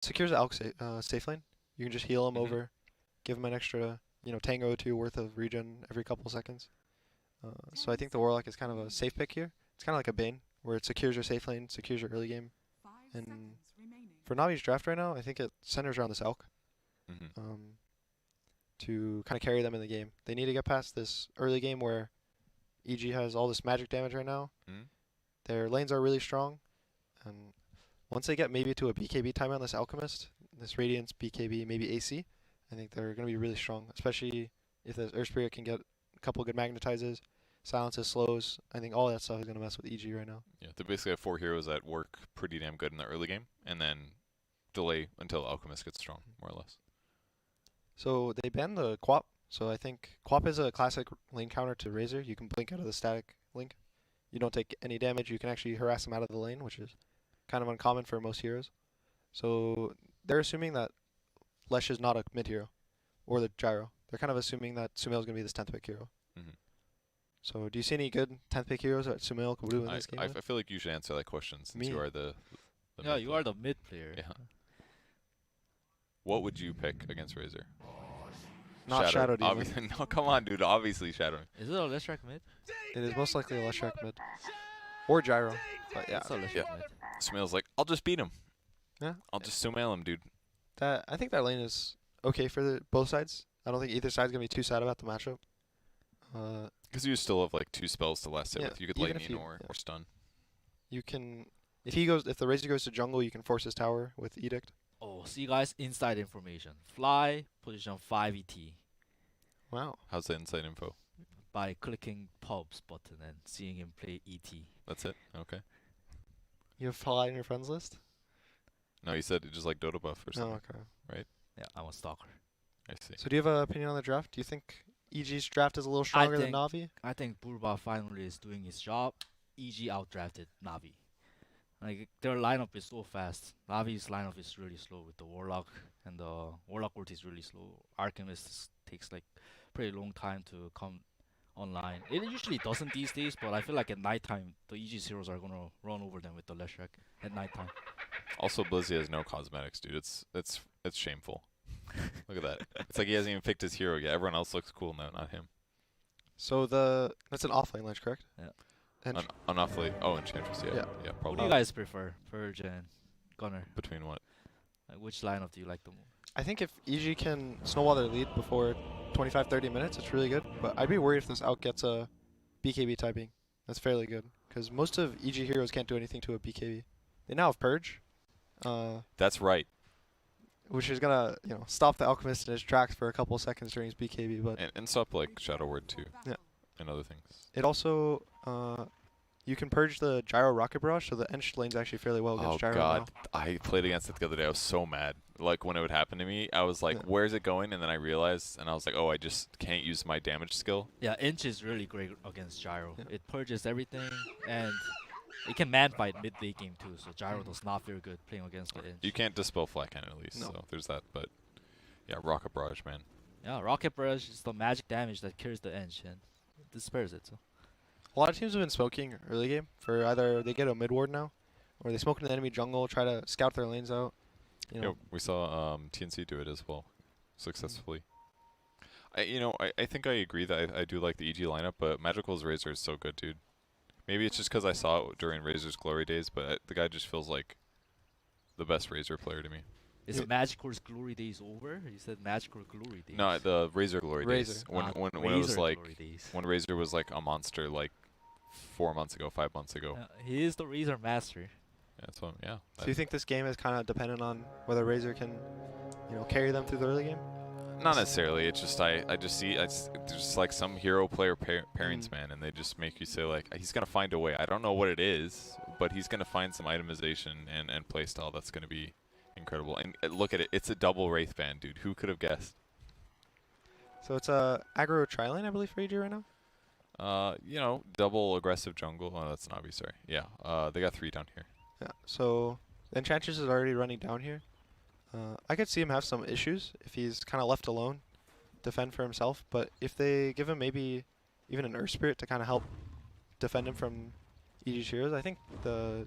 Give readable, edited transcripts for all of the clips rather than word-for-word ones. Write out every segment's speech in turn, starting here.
secures the Elk safe lane. You can just heal him Mhm. over, give him an extra, Tango 2 worth of regen every couple seconds. So I think the Warlock is kind of a safe pick here. It's kind of like a Bane, where it secures your safe lane, secures your early game. And for Navi's draft right now, I think it centers around this Elk Mhm. to kind of carry them in the game. They need to get past this early game where EG has all this magic damage right now. Mhm. Their lanes are really strong, and once they get maybe to a BKB time on this Alchemist, this Radiance, BKB, maybe AC, I think they're going to be really strong, especially if the Earth Spirit can get a couple good magnetizes, silences, slows. I think all that stuff is going to mess with EG right now. Yeah, they basically have 4 heroes that work pretty damn good in the early game, and then delay until Alchemist gets strong, more or less. So they banned the Quap. So I think Quap is a classic lane counter to Razor. You can blink out of the static link. You don't take any damage. You can actually harass them out of the lane, which is kind of uncommon for most heroes. So they're assuming that Lesh is not a mid hero, or the Gyro. They're kind of assuming that Sumail is going to be this 10th pick hero. Mhm. So do you see any good 10th pick heroes that Sumail could do in this game? I feel like you should answer that question since Me? you are the Yeah, mid you player. are the mid player. Yeah. What would you pick against Razor? Not Shadow Demon. Obviously, no, come on, dude. Obviously Shadow. Is it a Leshrac mid? It is most likely a Leshrac mid. Or Gyro. But yeah. It's a Leshrac Yeah. mid. Sumail's like, I'll just beat him. Yeah. I'll just Sumail him, dude. I think that lane is okay for both sides. I don't think either side's going to be too sad about the matchup. Because you still have like 2 spells to last it Yeah, with. You could even if lightning you- or stun. You can, if the Razor goes to jungle, you can force his tower with Edict. Oh, see guys, inside information. Fly, position 5 ET. Wow. How's the inside info? By clicking pubs button and seeing him play ET. That's it? Okay. You have Fly in your friends list? No, you said it just like Dota buff or Oh, something. okay. Yeah, I'm a stalker. I see. So do you have an opinion on the draft? Do you think EG's draft is a little stronger than think- Navi? I think Burba finally is doing his job. EG outdrafted Navi. Like their lineup is so fast. Navi's lineup is really slow with the Warlock, and the Warlock ult is really slow. Alchemist takes like pretty long time to come online. It usually doesn't these days, but I feel like at nighttime the EG heroes are gonna run over them with the Leshrac at nighttime. Also, Blizzy has no cosmetics, dude. It's shameful. Look at that. It's like he hasn't even picked his hero yet. Everyone else looks cool now, not him. So that's an offlane ledge, correct? Yeah. And Unawfully. Oh, Enchantress. Yeah. Yeah. Yeah. What Probably. do you guys prefer, Purge and Gunner? Between what? Like, which lineup do you like the most? I think if EG can snowball their lead before 25-30 minutes, it's really good. But I'd be worried if this out gets a BKB typing. That's fairly good. Because most of EG heroes can't do anything to a BKB. They now have Purge, That's right. which is going to stop the Alchemist in his tracks for a couple seconds during his BKB. But And stop like Shadow Word too. Yeah. And other things. it also, you can purge the Gyro Rocket Barrage, so the Ench lane's actually fairly well against Oh Gyro god, now. I played against it the other day. I was so mad. Like when it would happen to me, I was like, Yeah. "Where's it going?" And then I realized, and I was like, "Oh, I just can't use my damage skill." Yeah, Inch is really great against Gyro. Yeah. It purges everything, and it can man fight mid late game too. So Gyro does not very good playing against the Inch. You can't dispel flat cannon at least, No. so there's that. But yeah, Rocket Barrage, man. Yeah, Rocket Barrage is the magic damage that kills the Inch and disperses it. So. A lot of teams have been smoking early game for either they get a mid ward now, or they smoke in the enemy jungle, try to scout their lanes out. Yeah, we saw TNC do it as well, successfully. I think I agree that I do like the EG lineup, but Magical's Razor is so good, dude. Maybe it's just because I saw it during Razor's glory days, but the guy just feels like the best Razor player to me. Is Yeah. Magical's glory days over? You said Magical glory days. No, the Razor glory days. Razor. When it was Razor like glory days. when Razor was like a monster, like 4 months ago, 5 months ago. He is the Razor master. Yeah, that's what. Yeah. So you think this game is kind of dependent on whether Razor can, carry them through the early game? Not necessarily. It's just I just see there's just like some hero player pairings, man, and they just make you say like he's gonna find a way. I don't know what it is, but he's gonna find some itemization and play style that's gonna be incredible. And look at it, it's a double Wraith band, dude. Who could have guessed? So it's a aggro tri-lane, I believe, for EG right now? Double aggressive jungle. Oh, that's Navi, sorry. Yeah, they got 3 down here. Yeah. So the Enchantress is already running down here. I could see him have some issues if he's kind of left alone, defend for himself. But if they give him maybe even an Earth Spirit to kind of help defend him from EG's heroes, I think the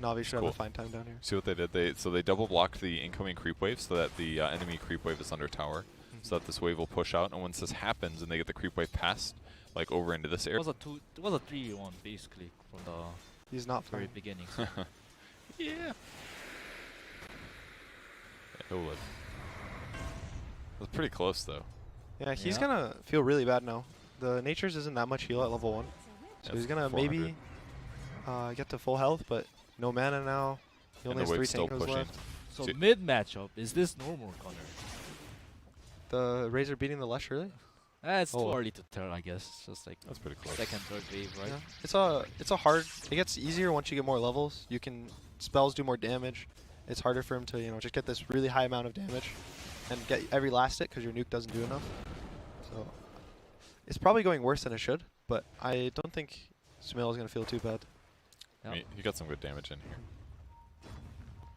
Navi should have Cool. a fine time down here. See what they did? They double blocked the incoming creep wave so that the enemy creep wave is under tower, so that this wave will push out. And once this happens and they get the creep wave past, like over into this It area. was a 3-1 basically from the He's not very playing. beginning. Yeah. He'll live. It was pretty close though. Yeah, he's Yeah. gonna feel really bad now. The Nature's isn't that much heal at level 1. So That's he's gonna 400. maybe get to full health, but no mana now. He And only the has 3 wave's still tankos pushing. left. So See- mid matchup, is this normal, Connor? The Razor beating the Lush, really? It's Oh. too early to tell, I guess. It's just like That's pretty close. second, third wave, right? Yeah. It's a hard. It gets easier once you get more levels. You can spells do more damage. It's harder for him to just get this really high amount of damage and get every last hit because your nuke doesn't do enough. So it's probably going worse than it should, but I don't think Sumail is gonna feel too bad. I mean, he got some good damage in here.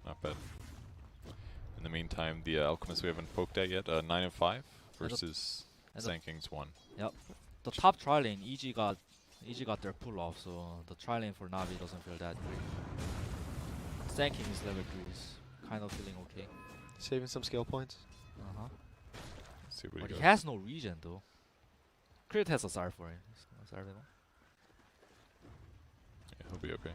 Not bad. In the meantime, the Alchemist we haven't poked at yet. 9 and 5 And the- versus and the- Sanking's 1. The top tri lane, EG got their pull off, so the tri lane for Navi doesn't feel that great. Stanking is level 3 is kind of feeling okay. Saving some skill points. Uh-huh. Let's see what But he he got. has no regen though. Crit has a Sar for him. Yeah, he'll be okay.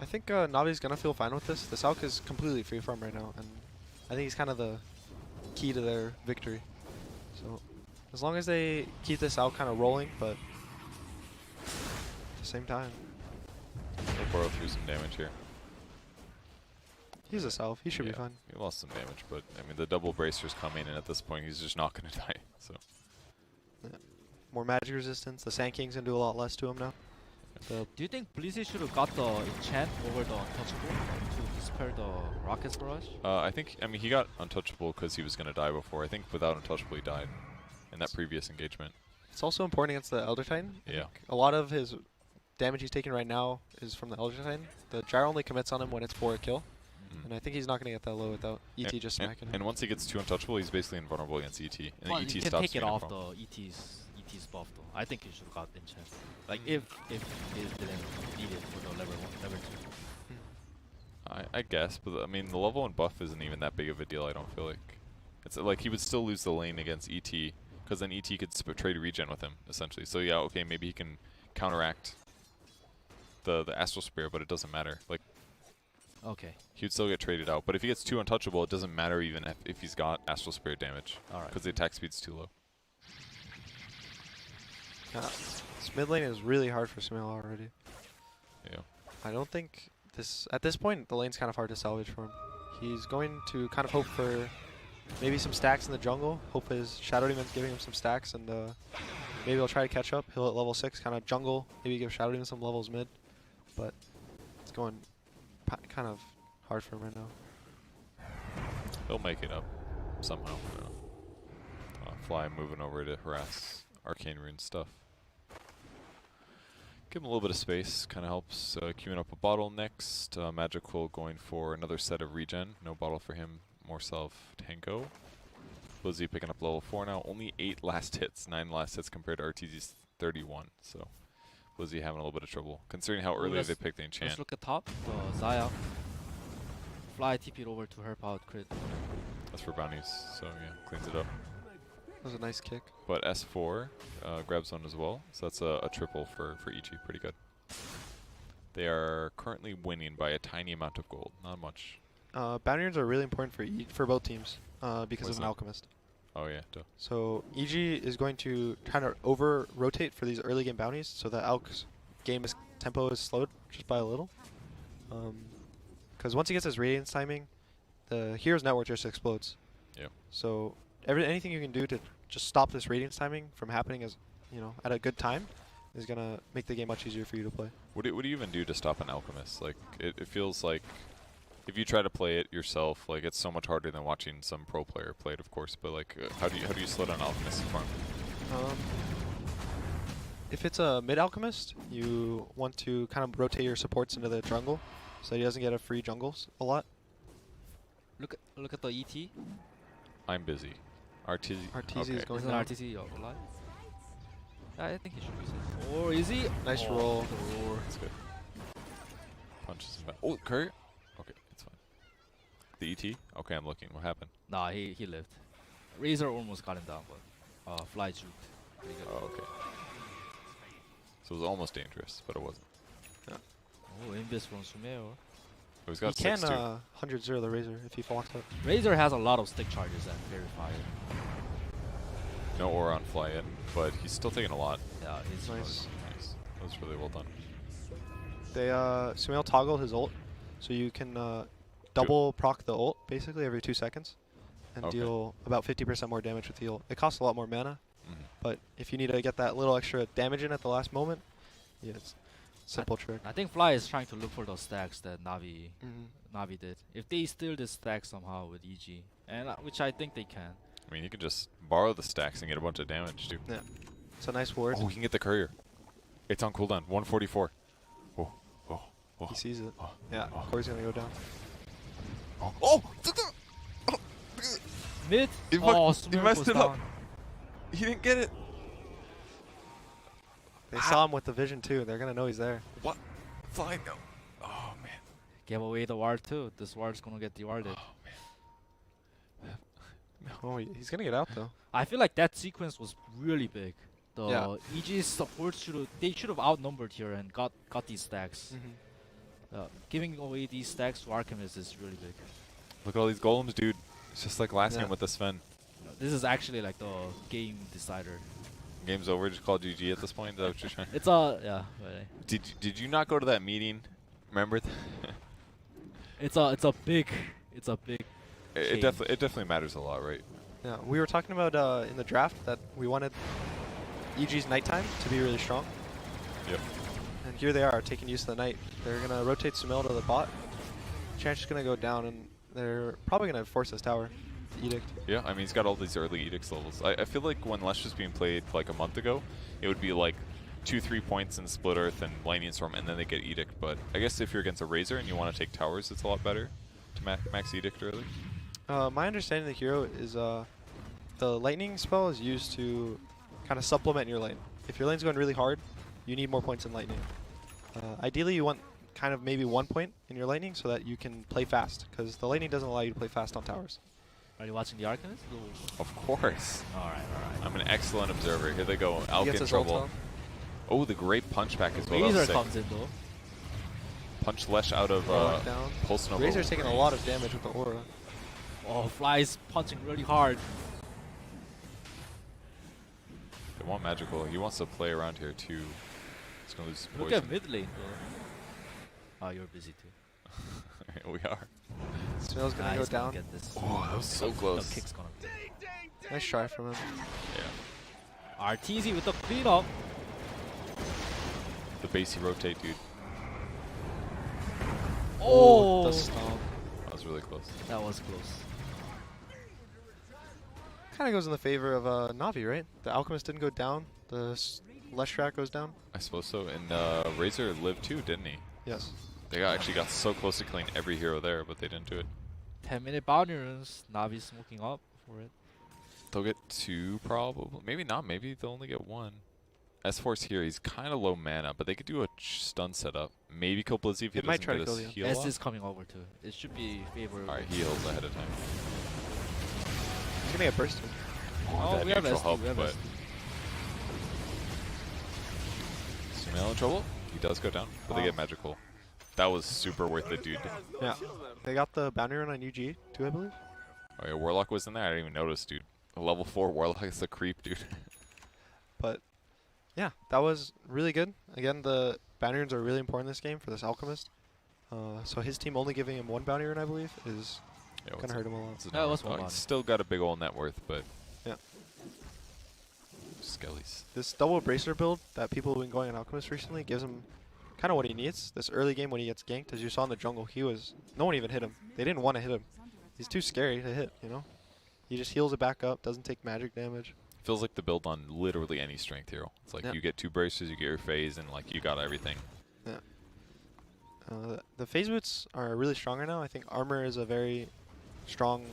I think Navi's gonna feel fine with this. The Salk is completely free farm right now, and I think he's kind of the key to their victory. So as long as they keep this out kind of rolling, but at the same time, He'll borrow through some damage here. he's a Salve. He should be Yeah, fine. He lost some damage, but I mean the double bracer's coming, and at this point he's just not going to die. So More magic resistance. The Sand King's gonna do a lot less to him now. The Do you think Blizzy should have got the enchant over the untouchable to dispel the rockets barrage? I mean he got untouchable because he was going to die before. I think without untouchable he died in that previous engagement. It's also important against the Elder Titan. Yeah. A lot of his damage he's taking right now is from the Elder Titan. The Gyro only commits on him when it's for a kill, Mm. and I think he's not gonna get that low without ET And- just and, smacking him. and once he gets 2 untouchable, he's basically invulnerable against ET, and Well, ET you can stops take it being a off problem. the ET's buff though. I think he should have got enchant. Like if it didn't need it for the level 2. I guess, but I mean the level 1 buff isn't even that big of a deal. I don't feel like it's like he would still lose the lane against ET because then ET could trade regen with him essentially. So yeah, okay, maybe he can counteract the Astral Spear, but it doesn't matter. Like Okay. he would still get traded out. But if he gets 2 untouchable, it doesn't matter even if he's got Astral Spear damage Alright. because the attack speed's too low. This mid lane is really hard for Sumail already. Yeah. I don't think at this point the lane's kind of hard to salvage for him. He's going to kind of hope for maybe some stacks in the jungle. Hope his Shadow Demon's giving him some stacks, and maybe he'll try to catch up. He'll at level 6 kind of jungle. Maybe give Shadow Demon some levels mid, but it's going kind of hard for him right now. He'll make it up somehow. You know. Fly moving over to harass Arcane Rune stuff. Give him a little bit of space, kind of helps. Queuing up a bottle next. Magical going for another set of regen. No bottle for him. More self Tango. Blizzy picking up level 4 now. Only 8 last hits. 9 last hits compared to RTZ's 31. So Blizzy having a little bit of trouble. Considering how early let's- they picked the enchant. Let's look at top. The Zaya. Fly TP'd over to her powered crit. That's for bounties. So yeah, cleans it up. That was a nice kick. But S4 grabs one as well, so that's a triple for EG, pretty good. They are currently winning by a tiny amount of gold, not much. Bounty runes are really important for both teams because Why of is an that? Alchemist. Oh yeah, duh. So EG is going to kind of over-rotate for these early game bounties, so the Alk's tempo is slowed just by a little. Because once he gets his Radiance timing, the hero's network just explodes. Yeah. So anything you can do to just stop this Radiance timing from happening at a good time is gonna make the game much easier for you to play. What do you even do to stop an Alchemist? Like, it feels like if you try to play it yourself, like it's so much harder than watching some pro player play it, of course. But like, how do you slow down Alchemist farm? If it's a mid Alchemist, you want to kind of rotate your supports into the jungle, so he doesn't get a free jungles a lot. Look at the ET. I'm busy. RTZ. RTZ okay. is going Isn't down. RTC alive? I think he should be safe. Or is he? Nice Oh, roll. the roar. That's good. punches him back. Oh, courier. Okay, it's fine. The ET. Okay, I'm looking. What happened? Nah, he lived. Razor almost got him down, but Fly juked. Pretty good. Oh, okay. So it was almost dangerous, but it wasn't. Oh, invis from Sumeo. Oh, he's He got can 6 too. 100-0 the Razor if he walks up. Razor has a lot of stick charges and very fire. No aura on fly yet, but he's still taking a lot. Yeah, he's Nice. Nice. That was really well done. They Sumail toggled his ult, so you can double proc the ult basically every 2 seconds, and Okay. deal about 50% more damage with the ult. It costs a lot more mana, Mhm. but if you need to get that little extra damage in at the last moment, yeah, it's a simple trick. I think Fly is trying to look for those stacks that Navi Mm-hmm. Navi did. If they steal this stack somehow with EG, and which I think they can. I mean, you can just borrow the stacks and get a bunch of damage, too. It's a nice ward. Oh, he can get the courier. It's on cooldown. 144. Oh, oh, oh. He sees it. Oh, Yeah, oh. Corey's gonna go down. Oh! Oh! Mid. He Oh, fuck- he Sumer messed goes it up. down. He didn't get it. They saw him with the vision too. They're gonna know he's there. What? Fly no. Oh, man. Give away the ward too. This ward's gonna get dewarded. Oh, man. Oh, he's gonna get out though. I feel like that sequence was really big. The Yeah. EG's support should have outnumbered here and got these stacks. Giving away these stacks to Archimist is really big. Look at all these golems, dude. It's just like last Yeah. game with the Sven. This is actually like the game decider. Game's over. Just call GG at this point. Is that what you're trying? It's a yeah. But, Did you not go to that meeting? Remember? it's a big. It Shame. definitely matters a lot, right? Yeah, we were talking about in the draft that we wanted EG's nighttime to be really strong. Yep. And here they are taking use of the night. They're gonna rotate Sumail to the bot. Chance is gonna go down, and they're probably gonna force this tower. The Edict. Yeah, I mean, he's got all these early edicts levels. I feel like when Lesh was being played like a month ago, it would be like 2-3 points in Split Earth and Lightning Storm, and then they get Edict. But I guess if you're against a Razor and you want to take towers, it's a lot better to max Edict early. My understanding of the hero is the lightning spell is used to kind of supplement your lane. If your lane's going really hard, you need more points in lightning. Ideally, you want kind of maybe 1 point in your lightning so that you can play fast, because the lightning doesn't allow you to play fast on towers. Are you watching the Archimist? Of course. All right. I'm an excellent observer. Here they go. He Alk gets in his ult trouble. off. Oh, the great punch back as well. That was Razor sick. comes in though. Punch Lesh out of Lock down. Pulse Nova. Razor's taking a lot of damage with the aura. Oh, Fly's punching really hard. They want magical. He wants to play around here too. He's gonna lose Look poison. at mid lane though. Oh, you're busy too. We are. Sumail's gonna go he's gonna down. get this. Oh, that was so The close. kick's gonna be. Nice try from him. Yeah. RTZ with the cleanup. The basey rotate, dude. Oh, the stomp. That was really close. that was close. Kind of goes in the favor of Navi, right? The Alchemist didn't go down. The Leshrac goes down. I suppose so. And Razor lived too, didn't he? Yes. They actually got so close to killing every hero there, but they didn't do it. 10-minute bounty runs. Navi smoking up for it. They'll get 2 probably. Maybe not. Maybe they'll only get 1. S4's here. He's kind of low mana, but they could do a stun setup. Maybe kill Blizzy if he It might doesn't try get to his kill you. heal S off. is coming over too. It should be favorable. Alright, he heals ahead of time. He's gonna get bursted. Oh, that we have neutral SD, help, we have but SD. Sumail in trouble? He does go down, but they Wow. get magical. That was super worth it, dude. Yeah. They got the bounty run on UG too, I believe. Oh yeah, Warlock was in there? I didn't even notice, dude. A level 4 Warlock is a creep, dude. But yeah, that was really good. Again, the bounty runs are really important in this game for this Alchemist. So his team only giving him 1 bounty run, I believe, is Yeah, gonna hurt him a lot. what's the Yeah, number? what's one Oh, bounty? he's still got a big old net worth, but Yeah. Skellies. This double bracer build that people have been going on Alchemist recently gives him kind of what he needs. This early game when he gets ganked, as you saw in the jungle, no one even hit him. They didn't want to hit him. He's too scary to hit, you know? He just heals it back up, doesn't take magic damage. Feels like the build on literally any strength hero. It's like Yeah. you get 2 braces, you get your phase, and like you got everything. The phase boots are really strong right now. I think armor is a very strong,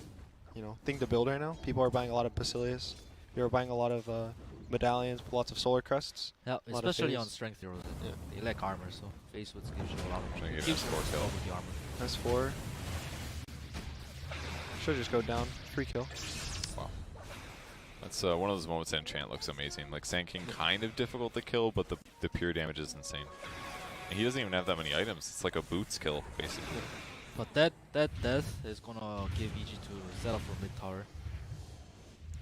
thing to build right now. People are buying a lot of Basilius. People are buying a lot of medallions with lots of solar crests. Yeah, A lot of especially on phase. strength heroes. Yeah. They lack armor, so phase woods gives you a lot of Trying to get gives an you S4 kill. with the armor. S4. Should just go down. Free kill. Wow. That's one of those moments that Enchant looks amazing. Like Sand King kind of difficult to kill, but the pure damage is insane. And he doesn't even have that many items. It's like a boots kill, basically. But that death is gonna give EG to set up for mid tower.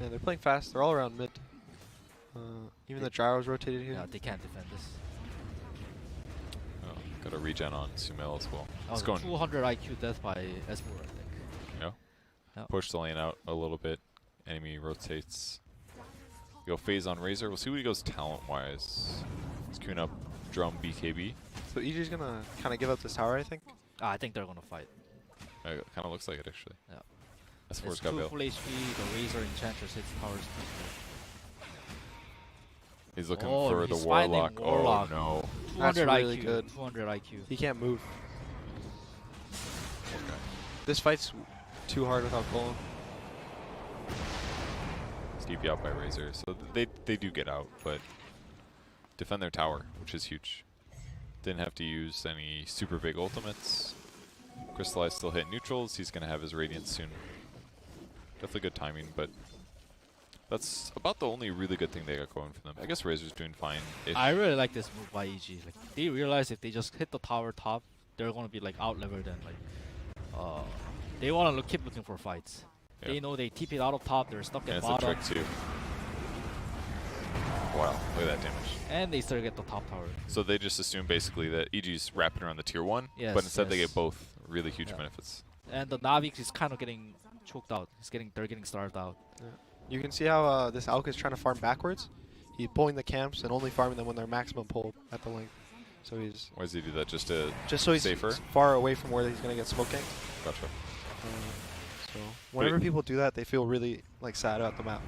Yeah, they're playing fast. They're all around mid. Even the gyro's rotated here. Yeah, they can't defend this. Oh, got a regen on Sumail as well. That It's was a going 200 IQ death by S4, I think. Yeah. push the lane out a little bit. Enemy rotates. Go phase on Razor. We'll see what he goes talent-wise. He's queuing up Drum BKB. So EG's gonna kind of give up this tower, I think. I think they're gonna fight. Kind of looks like it, actually. Yeah. S4's It's got 2 Veil. full HP, the Razor Enchantress hits towers. He's looking Oh, for the he's finding Warlock. Warlock. Oh, no. 200 really IQ. good. 200 IQ. He can't move. Okay. This fight's too hard without Golem. It's DP out by Razor. So they do get out, but defend their tower, which is huge. Didn't have to use any super big ultimates. Crystallize still hit neutrals. He's going to have his Radiance soon. Definitely good timing, but that's about the only really good thing they got going for them. I guess Razor's doing fine. I really like this move by EG. Like they realize if they just hit the tower top, they're gonna be like out leveled and like they wanna keep looking for fights. Yeah. They know they TP it out of top, they're stuck Yeah, at it's a bottom, trick too. Wow, look at that damage. and they still get the top tower. So they just assume basically that EG's wrapping around the tier 1, Yes, but instead they yes. get both really huge Yeah. benefits. And the Navi is kind of getting choked out. They're getting starved out. You can see how this Alka is trying to farm backwards. He's pulling the camps and only farming them when they're maximum pull at the link. So he's Why does he do that? Just to just so he's safer? far away from where he's gonna get smoke ganked. Gotcha. So whenever people do that, they feel really like sad about the map.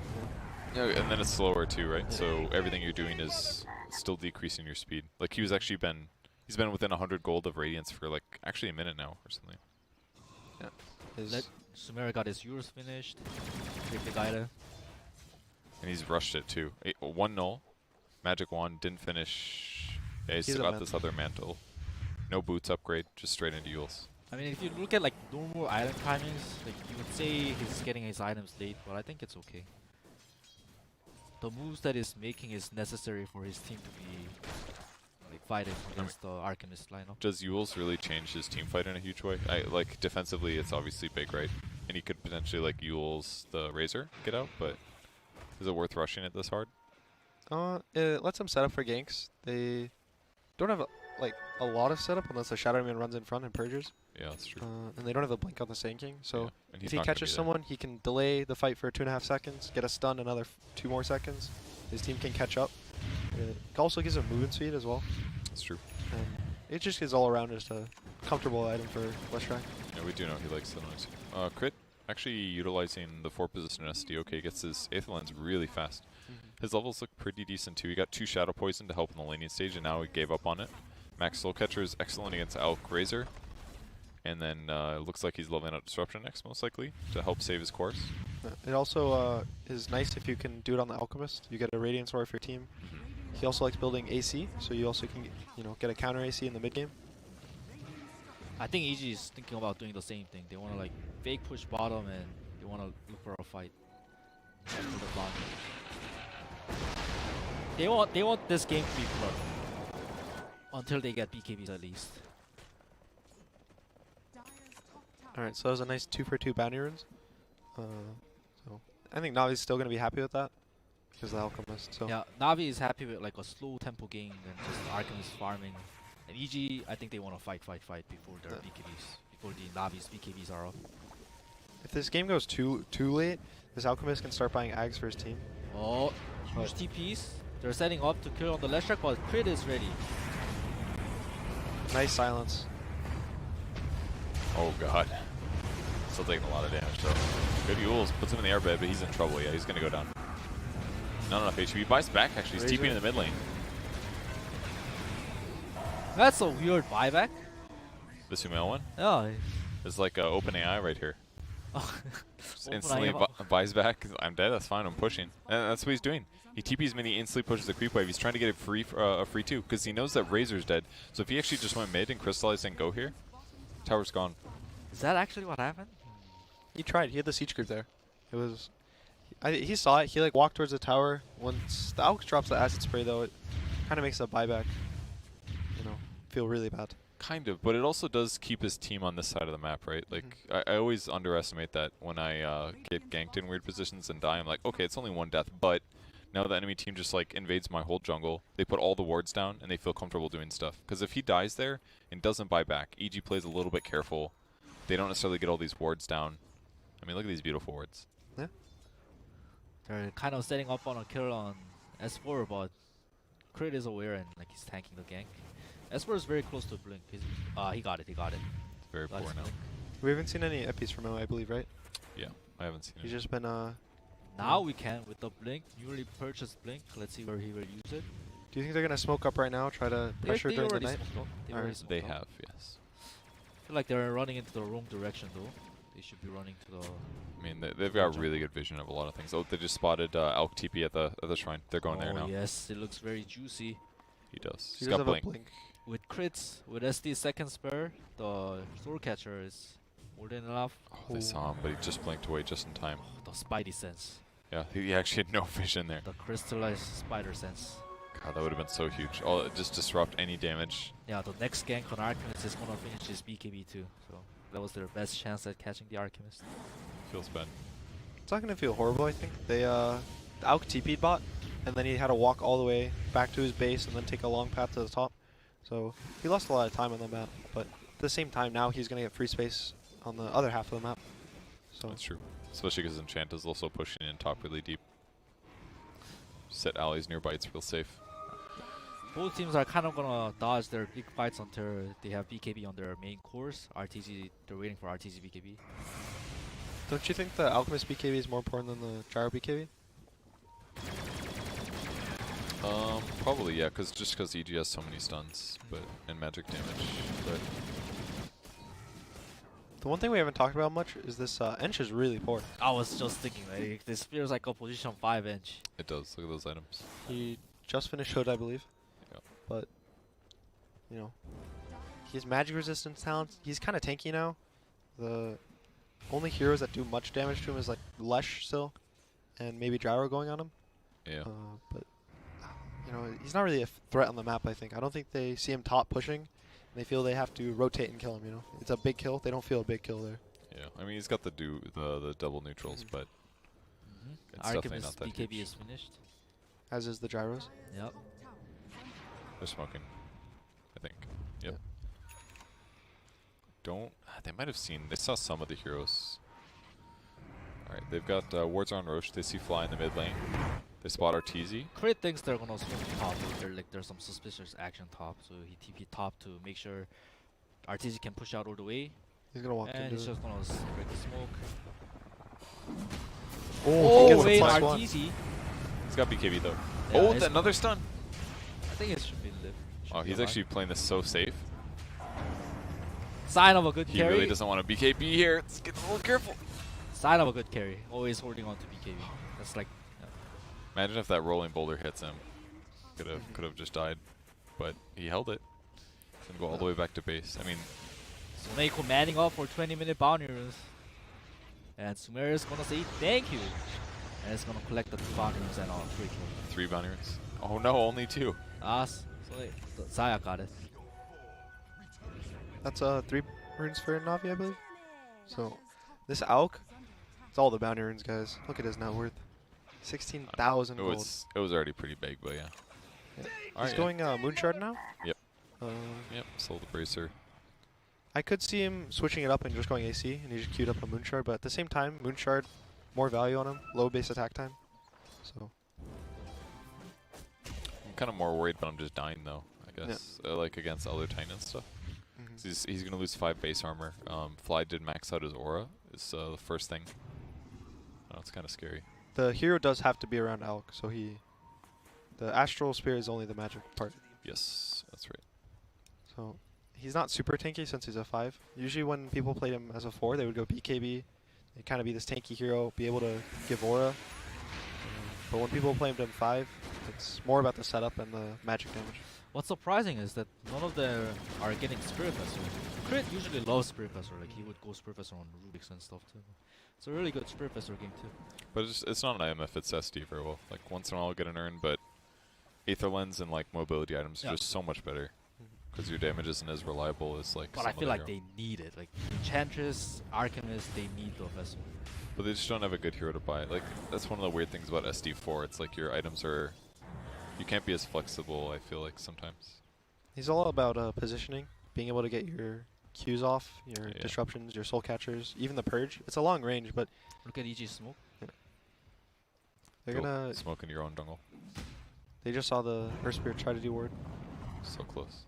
Yeah, and then it's slower too, right? So everything you're doing is still decreasing your speed. Like he's been within 100 gold of Radiance for like actually a minute now or something. His, Sumeria got his Euros finished. Take the guy there. And he's rushed it too. 1 null. Magic Wand didn't finish. Yeah, he's He's still a got this other mantle. No boots upgrade, just straight into Yules. I mean, if you look at like normal item timings, like you would say he's getting his items late, but I think it's okay. The moves that he's making is necessary for his team to be like fighting against the Alchemist lineup. Does Yules really change his team fight in a huge way? Like defensively, it's obviously big, right? And he could potentially like Yules the Razor get out, but is it worth rushing it this hard? it lets them set up for ganks. They don't have a lot of setup unless the Shadow Man runs in front and purges. Yeah, that's true. And they don't have the blink on the Sand King. So Yeah, and he's if he not gonna catches be there. someone, he can delay the fight for 2.5 seconds, get a stun another 2 more seconds. His team can catch up. It also gives him movement speed as well. That's true. And it just is all around just a comfortable item for Leshrac. Yeah, we do know he likes the noise. Crit, actually utilizing the 4 position SD, okay, gets his Aether Lens really fast. His levels look pretty decent too. He got 2 Shadow Poison to help in the laning stage, and now he gave up on it. Max Soul Catcher is excellent against Elk Razor. And then it looks like he's leveling up Disruption next, most likely, to help save his course. It also is nice if you can do it on the Alchemist. You get a Radiance Aura for your team. He also likes building AC, so you also can get a counter AC in the mid game. I think EG is thinking about doing the same thing. They want to like fake push bottom and they want to look for a fight after the bottom. They want this game to be blood until they get BKBs at least. Alright, so that was a nice 2 for 2 bounty runes. So I think Navi's still going to be happy with that because of the Alchemist. So Yeah, Navi is happy with like a slow tempo game and just Alchemist farming. And EG, I think they want to fight before their BKBs, before the Navi's BKBs are up. if this game goes too late, this Alchemist can start buying Ags for his team. Oh, huge TPs. They're setting up to kill on the Leshrac, but crit is ready. Nice silence. Oh god. Still taking a lot of damage though. Good Yules, puts him in the airbed, but he's in trouble. Yeah, he's gonna go down. Not enough HP. He buys back actually. He's Razor. TPing in the mid lane. That's a weird buyback. The Sumail one. Yeah, It's like open AI right here. Just Open instantly eye up. buys back. I'm dead. That's fine. I'm pushing. And that's what he's doing. He TPs mid. He instantly pushes the creep wave. He's trying to get it free, a free two, because he knows that Razor's dead. So if he actually just went mid and crystallized and go here, tower's gone. Is that actually what happened? He tried. He had the siege creep there. It was. He saw it. He like walked towards the tower. Once the Alk drops the acid spray, though, it kind of makes the buyback, you know, feel really bad. Kind of, but it also does keep his team on this side of the map, right? Like, I always underestimate that when I get ganked in weird positions and die. I'm like, okay, it's only one death, but now the enemy team just like invades my whole jungle. They put all the wards down and they feel comfortable doing stuff. Because if he dies there and doesn't buy back, EG plays a little bit careful. They don't necessarily get all these wards down. I mean, look at these beautiful wards. Yeah. They're kind of setting up on a kill on S4, but Crit is aware and like he's tanking the gank. S4 is very close to Blink. He got it. He got it. It's very Got poor his now. Blink. We haven't seen any epis from him, I believe, right? Yeah, I haven't seen He's it. just been Now we can with the Blink, newly purchased Blink. Let's see where he will use it. Do you think they're gonna smoke up right now? Try to pressure they during the already night? smoked up. They Alright. already smoked They up. have, yes. I feel like they're running into the wrong direction though. They should be running to the. I mean, they've got really good vision of a lot of things. Oh, they just spotted Alk TP at the shrine. They're going there now. Yes, it looks very juicy. He does. He He's does got have blink. a blink. With crits, with SD second spare, the sword catcher is more than enough. Oh, they saw him, but he just blinked away just in time. The spidey sense, Yeah, he actually had no vision there. the crystallized spider sense. God, that would have been so huge. Oh, just disrupt any damage. Yeah, the next gank on Archimist is gonna finish his BKB too. So that was their best chance at catching the Archimist. Feels bad. It's not gonna feel horrible. I think they the Alk TP'd bot, and then he had to walk all the way back to his base and then take a long path to the top. So he lost a lot of time on the map. But at the same time, now he's gonna get free space on the other half of the map. So That's true. Especially because Enchant is also pushing in top really deep. Set allies nearby, it's real safe. Both teams are kind of gonna dodge their big fights until they have BKB on their main course. RTZ, they're waiting for RTZ BKB. don't you think the Alchemist BKB is more important than the Gyro BKB? Probably, yeah, just because EG has so many stuns and magic damage. But The one thing we haven't talked about much is this Ench is really poor. I was just thinking, like, this feels like a position 5 inch. it does. Look at those items. He just finished Hood, I believe. Yep. But, you know, he has magic resistance talents. He's kind of tanky now. The only heroes that do much damage to him is like Lesh still, and maybe Gyro going on him. Yeah. But, you know, he's not really a threat on the map, I think. I don't think they see him top pushing. They feel they have to rotate and kill him, you know. It's a big kill. They don't feel a big kill there. Yeah. I mean, he's got the double neutrals, but it's definitely not Archimist that BKB huge. is finished. As is the Gyros. Yep. They're smoking, I think. Yep. They might have seen. They saw some of the heroes. All right, they've got wards on Roche. They see Fly in the mid lane. They spot Arteezy. Crit thinks they're gonna smoke top. There's some suspicious action top, so he TP top to make sure RTZ can push out all the way, He's going to walk and into he's it. just gonna break the smoke. Oh, he gets the wait, +1. RTZ. He's got BKB though. Yeah, Oh, it's another stun. I think it should be live. Oh, he's actually playing this so safe. sign of a good He carry. really doesn't want to BKB here. Let's get a little careful. Sign of a good carry. Always holding on to BKB. That's like. Imagine if that rolling boulder hits him. Could have just died, but he held it. He's gonna go all the way back to base. I mean, Sumeiko manning up for 20-minute bounty runes. And Sumer is gonna say thank you. And it's gonna collect the 2 bounty runes and free kill. 3 bounty runes. Oh no, only 2. Zaya got it. That's 3 runes for Navi, I believe. So, this Alk, it's all the bounty runes, guys. Look at his net worth. 16,000 It gold. was already pretty big, but yeah. Yeah. All He's right, going Moonshard now? Yep. Uh, Yep, sold the bracer. I could see him switching it up and just going AC, and he just queued up a Moonshard, but at the same time, Moonshard, more value on him, low base attack time. So, I'm kind of more worried, but I'm just dying though. I guess like against other Titan and stuff. He's gonna lose 5 base armor. Fly did max out his aura. Is the first thing. Oh, it's kind of scary. the hero does have to be around Alk, so the Astral Spear is only the magic part. Yes, that's right. So, he's not super tanky since he's a 5. Usually when people played him as a 4, they would go BKB They kind of be this tanky hero, be able to give aura. But when people play him to M5, it's more about the setup and the magic damage. What's surprising is that none of them are getting Spirit Vessel. Crit usually loves Spirit Vessel, like he would go Spirit Vessel on Rubik's and stuff too. It's a really good Spirit Vessel game too. But it's not an IMF, it's SD very well. Like once in a while I'll get an earn, but Aether Lens and like mobility items are just so much better. Because your damage isn't as reliable as like But some I feel other like hero. they need it. Like Enchantress, Alchemist, they need the Vessel. But they just don't have a good hero to buy. Like that's one of the weird things about SD4. It's like your items are, you can't be as flexible. I feel like sometimes. He's all about positioning, being able to get your Qs off, your disruptions, your soul catchers, even the purge. It's a long range, but Look at EG Smoke. they're gonna. Smoke in your own jungle. They just saw the Earth Spirit try to do ward. So close.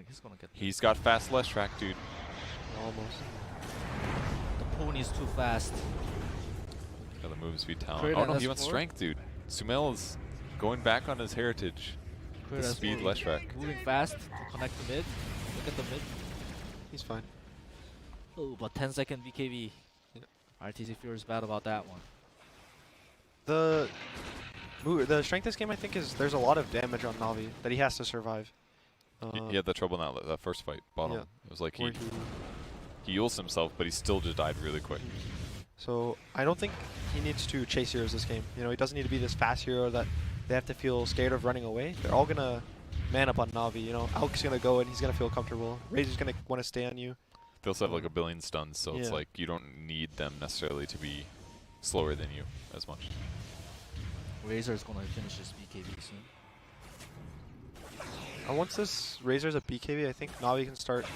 He's gonna get. He's got fast less track, dude. Almost. The pony's too fast. Yeah, the move speed talent. Crit Oh and no, he went S4? strength, dude. Sumail is going back on his heritage. Crit The as speed well. less track. Moving fast to connect the mid. Look at the mid. He's fine. Oh, but 10-second BKB. Yeah. RTC feels bad about that one. The strength this game, I think, is there's a lot of damage on Navi that he has to survive. He had the trouble in that first fight, bottom. Yeah. It was like where he heals himself, but he still just died really quick. So I don't think he needs to chase heroes this game. You know, he doesn't need to be this fast hero that they have to feel scared of running away. They're all gonna man up on Navi. You know, Alk's gonna go and he's gonna feel comfortable. Razor's gonna want to stay on you. They also have like a billion stuns, so it's Yeah. like you don't need them necessarily to be slower than you as much. Razor's gonna finish his BKB soon. And once this Razor's a BKB, I think Navi can start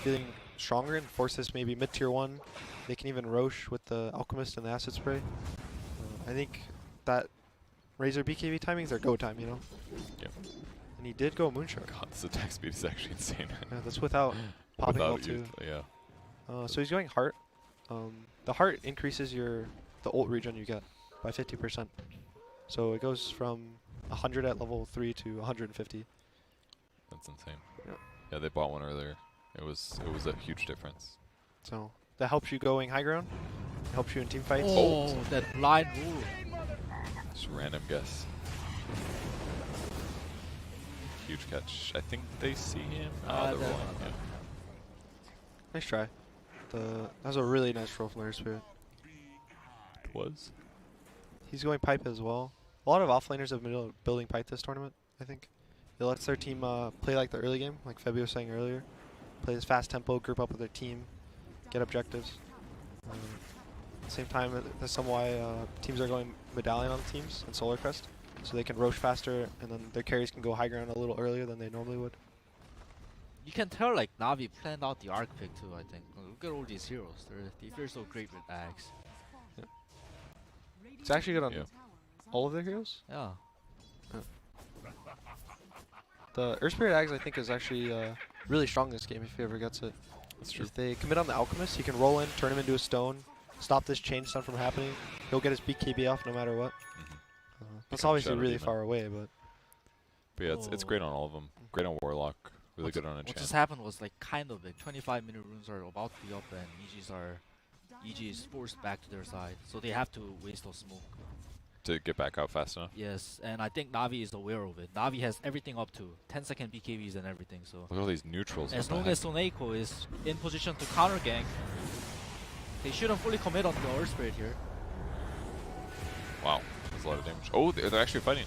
feeling stronger and force this maybe mid tier 1. They can even Roche with the Alchemist and the Acid Spray. I think that Razor BKB timings are go time, you know? Yep. And he did go Moonshot. God, this attack speed is actually insane. Yeah, that's without popping Without ult you, too. yeah. So he's going Heart. The Heart increases the ult regen you get by 50%. So it goes from 100 at level 3 to 150. That's insane. Yep. Yeah, they bought one earlier. It was a huge difference. So that helps you going high ground. It helps you in team fights. Oh, that blind rule. Just random guess. Huge catch. I think they see him. Ah, they're they're rolling. not. Yeah. Nice try. That was a really nice roll from Air Spirit. Was. He's going pipe as well. A lot of offlaners have been building pipe this tournament, I think. It lets their team play like the early game, like Febby was saying earlier. Play this fast tempo, group up with their team, get objectives. At the same time, that's some why teams are going Medallion on the teams and Solar Crest, so they can Roche faster, and then their carries can go high ground a little earlier than they normally would. You can tell like Navi planned out the arc pick too, I think. Look at all these heroes. They feel so great with Axe. It's actually good on Yeah. all of their heroes. Yeah. The Earth Spirit Ags, I think, is actually really strong this game if he ever gets it. That's true. If they commit on the Alchemist, he can roll in, turn him into a stone, stop this chain stun from happening. He'll get his BKB off no matter what. That's Become obviously Shadow really Demon. far away, but But yeah, it's great on all of them. Great on Warlock. Really good on What just Enchant. happened was like kind of like 25-minute runes are about to be up and EG is forced back to their side, so they have to waste those smoke. To get back out fast enough. Yes, and I think Navi is aware of it. Navi has everything up to 10-second BKBs and everything, so Look at all these neutrals. as What long the as Soneko is in position to counter gank, they shouldn't fully commit on the Earth Spirit here. heck? Wow, that's a lot of damage. Oh, they're actually fighting.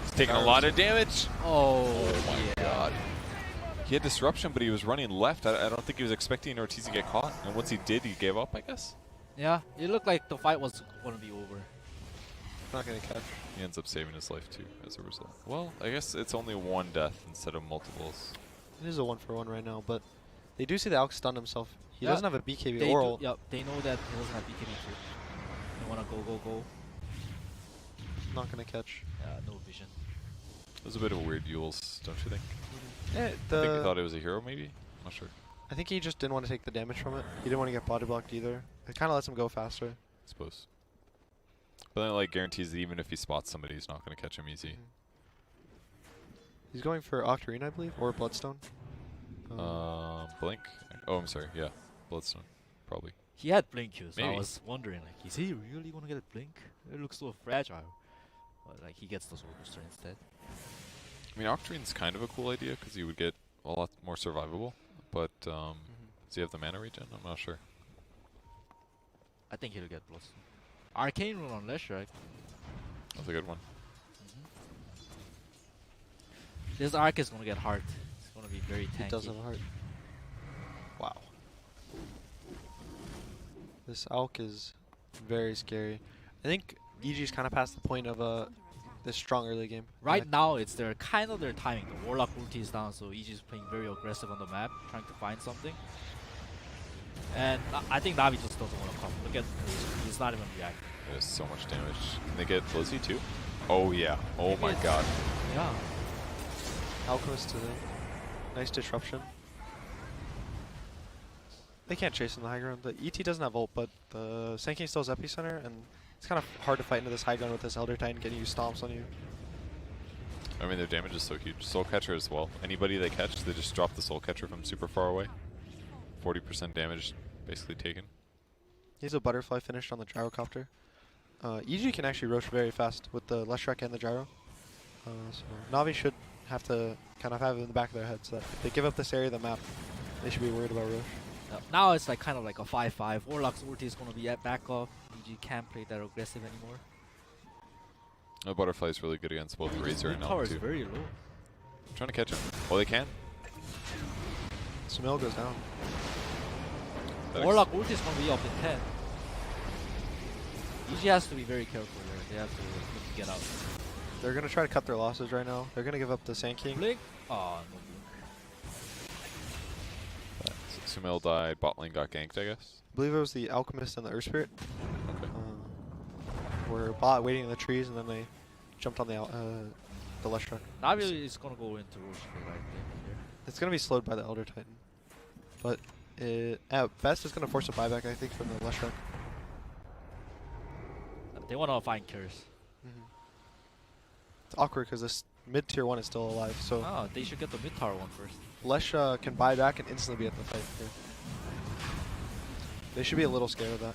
He's taking a lot of damage. Oh, my god. He had disruption, but he was running left. I don't think he was expecting Ortiz to get caught. And once he did, he gave up, I guess. Yeah, it looked like the fight was going to be over. not going to catch. He ends up saving his life too, as a result. Well, I guess it's only one death instead of multiples. It is a 1-for-1 right now, but they do see the Alk stun himself. He Yeah. doesn't have a BKB They or ult. Yep, they know that he doesn't have BKB too. They want to go. Not going to catch. No vision. It was a bit of a weird Yules, don't you think? Yeah, I think he thought it was a hero, maybe? I'm not sure. I think he just didn't want to take the damage from it. He didn't want to get body blocked either. It kind of lets him go faster. I suppose. But then it like guarantees that even if he spots somebody, he's not going to catch him easy. He's going for Octarine, I believe, or Bloodstone. Blink? Oh, I'm sorry. Yeah, Bloodstone, probably. He had blink Q, so I Maybe. was wondering, like, is he really gonna get a blink? It looks so fragile. But like, he gets the Soul Booster instead. I mean, Octarine's kind of a cool idea because you would get a lot more survivable. But does he have the mana regen? I'm not sure. I think he'll get plus. Arcane Rune on Leshrac. That's a good one. This arc is gonna get hard. It's gonna be very tanky. It does have a heart. Wow. This Alk is very scary. I think EG's kind of past the point of this strong early game. Right now, it's their kind of their timing. The Warlock ulti is down, so EG is playing very aggressive on the map, trying to find something. And I think Navi just doesn't want to come. Look at he's not even reacting. There's so much damage. Can they get Blizzy too? Oh yeah. Oh Maybe my it's- god. Yeah. Alchemist to the nice disruption. They can't chase in the high ground. The ET doesn't have ult, but the Sand King still has epicenter, and it's kind of hard to fight into this high ground with this Elder Titan getting you stomps on you. I mean, their damage is so huge. Soul Catcher as well. Anybody they catch, they just drop the Soul Catcher from super far away. 40% damage basically taken. He's a butterfly finished on the gyrocopter. EG can actually roach very fast with the Leshrac and the gyro. So Navi should have to kind of have it in the back of their head, so that if they give up this area of the map, they should be worried about roach. Now it's like kind of like a 5-5. Warlock's ulti is gonna be at back up. EG can't play that aggressive anymore. The Butterfly is really good against both Razor and power Elm is too. very low. I'm trying to catch him. Oh, they can? Sumail goes down. Warlock ulti is gonna be up in 10. EG has to be very careful here. They have to look to get out. They're going to try to cut their losses right now. They're going to give up the Sand King. Blink. Oh, no blink. Sumail died, bot lane got ganked, I guess. I believe it was the Alchemist and the Earth Spirit. Okay. Were bot waiting in the trees, and then they jumped on the Leshrac. Navi is gonna go into Roche for right here. It's going to be slowed by the Elder Titan. But at best, it's going to force a buyback, I think, from the Leshrac. They wanna find cures. It's awkward because this mid-tier 1 is still alive, so Oh, they should get the mid tower one first. Lesh can buy back and instantly be at the fight here. They should be a little scared of that.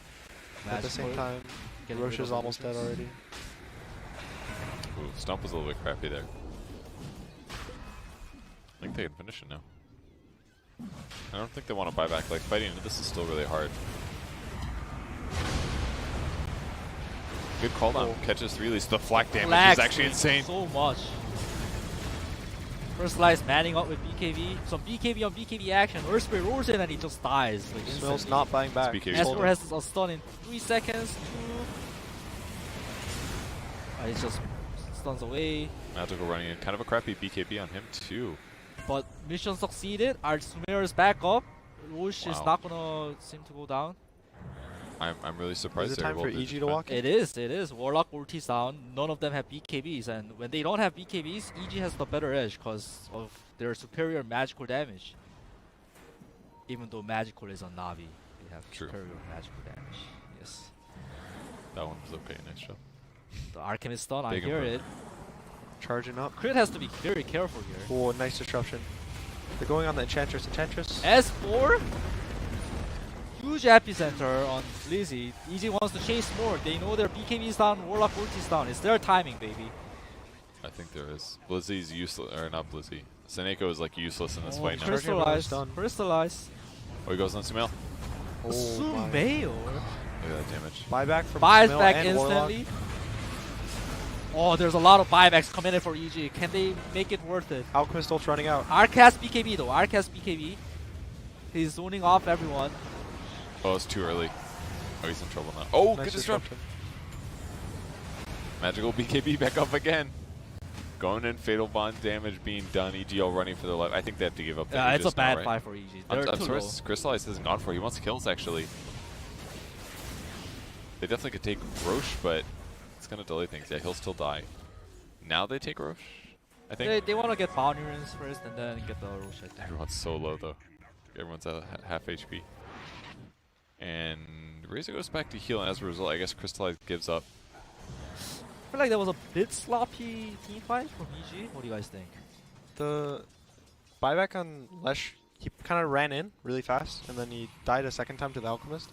At the same time, getting Roche rid of is the almost dead illusions. already. Ooh, Stomp was a little bit crappy there. I think they can finish it now. I don't think they want to buy back. Like, fighting into this is still really hard. Good call down. Catches 3 release. The flak damage Flags is actually doing insane. So much. First slice manning up with BKB. Some BKB on BKB action. Earthspirit rolls in and he just dies. Like Sumail's instantly. not buying back. BKB. He's holding. Esper has a stun in 3 seconds. He just stuns away. Magical running in. Kind of a crappy BKB on him, too. But mission succeeded. Our Sumer is back up. Roche is Wow. not gonna seem to go down. I'm really surprised Is it they were time for able EG to defend. walk in? It is. Warlock ulti's down. None of them have BKBs, and when they don't have BKBs, EG has the better edge because of their superior magical damage. Even though magical is on Navi, they have True. superior magical damage. Yes. That one was okay. Nice job. The Alchemist stun, I Big hear it. improvement. Charging up. Crit has to be very careful here. Oh, nice disruption. They're going on the Enchantress. Enchantress. S4, huge epicenter on Blizzy. EG wants to chase more. They know their BKB is down, Warlock ulti is down. It's their timing, baby. I think there is. Blizzy's useless. Or not Blizzy. Seneko is like useless in this Oh, fight now. Chris- crystallize, Stun. crystallize. Oh, he goes on Sumail. Oh, my. Sumail Look at that damage. Buyback from buys Sumail back and Warlock. instantly. Oh, there's a lot of buybacks coming in for EG. Can they make it worth it? Alchemist ult's running out. Arc has BKB though. Arc has BKB. He's zoning off everyone. Oh, it's too early. Oh, he's in trouble now. Oh, Nice good disrupt. disruption. Magical BKB back up again. Going in, fatal bond damage being done. EG all running for their life. I think they have to give up. Yeah, it's a Aegis now, bad right? fight for EG. I'm They're too low. surprised Crystallize hasn't gone for it. He wants kills, actually. They definitely could take Roche, but it's going to delay things. Yeah, he'll still die. Now they take Roche, I think. They want to get bounty runes first and then get the Roche. Everyone's so low, though. Everyone's at half HP. And Razor goes back to heal, and as a result, I guess Crystallize gives up. I feel like that was a bit sloppy team fight from EG. What do you guys think? The buyback on Lesh, he kind of ran in really fast, and then he died a second time to the Alchemist.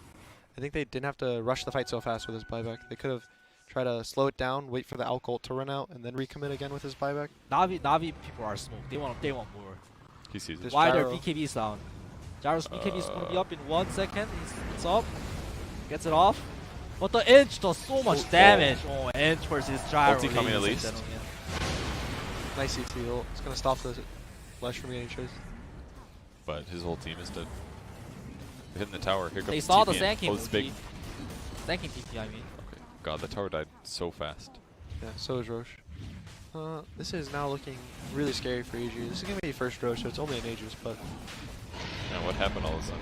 I think they didn't have to rush the fight so fast with his buyback. They could have tried to slow it down, wait for the Alk ult to run out, and then recommit again with his buyback. Navi people are smoked. They want more. He sees it. This Why their Gyro. BKB is down? Gyro's BKB is gonna be up in 1 second. It's up. Gets it off. But the Inch does so much damage. Oh, Inch versus Gyro. Ulti coming at ladies and least. gentlemen. Nice ET ult. It's gonna stop the flash from getting chased. But his whole team is dead. They're hitting the tower. Here comes They saw the TP in. Sand King Oh, this is big. ulti. Sand King TP, I mean. Okay. God, the tower died so fast. Yeah, so is Roche. This is now looking really scary for EG. This is gonna be first Roche, so it's only an Aegis, but Now what happened all of a sudden?